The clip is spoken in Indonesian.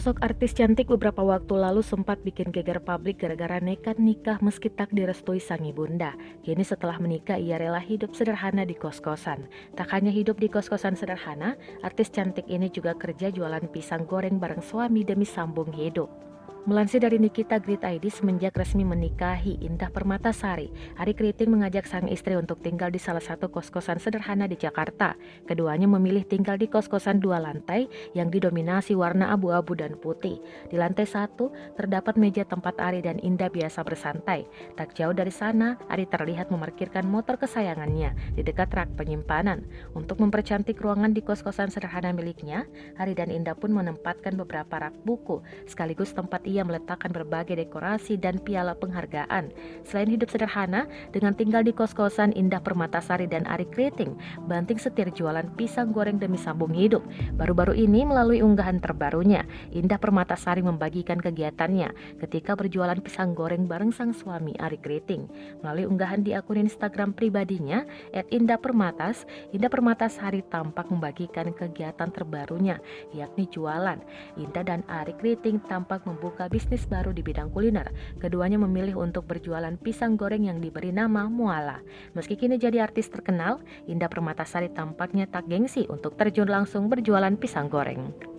Sosok artis cantik beberapa waktu lalu sempat bikin geger publik gara-gara nekat nikah meski tak direstui sang ibunda. Kini setelah menikah ia rela hidup sederhana di kos-kosan. Tak hanya hidup di kos-kosan sederhana, artis cantik ini juga kerja jualan pisang goreng bareng suami demi sambung hidup. Melansir dari Nikita Grid ID, semenjak resmi menikahi Indah Permatasari, Ari Kriting mengajak sang istri untuk tinggal di salah satu kos-kosan sederhana di Jakarta. Keduanya memilih tinggal di kos-kosan dua lantai yang didominasi warna abu-abu dan putih. Di lantai satu, terdapat meja tempat Ari dan Indah biasa bersantai. Tak jauh dari sana, Ari terlihat memarkirkan motor kesayangannya di dekat rak penyimpanan. Untuk mempercantik ruangan di kos-kosan sederhana miliknya, Ari dan Indah pun menempatkan beberapa rak buku, sekaligus tempat ia meletakkan berbagai dekorasi dan piala penghargaan. Selain hidup sederhana, dengan tinggal di kos-kosan, Indah Permatasari dan Ari Kriting banting setir jualan pisang goreng demi sambung hidup. Baru-baru ini melalui unggahan terbarunya, Indah Permatasari membagikan kegiatannya ketika berjualan pisang goreng bareng sang suami Ari Kriting. Melalui unggahan di akun Instagram pribadinya, @indahpermatas, Indah Permatasari tampak membagikan kegiatan terbarunya, yakni jualan. Indah dan Ari Kriting tampak membuka bisnis baru di bidang kuliner. Keduanya memilih untuk berjualan pisang goreng yang diberi nama Muala. Meski kini jadi artis terkenal, Indah Permatasari tampaknya tak gengsi untuk terjun langsung berjualan pisang goreng.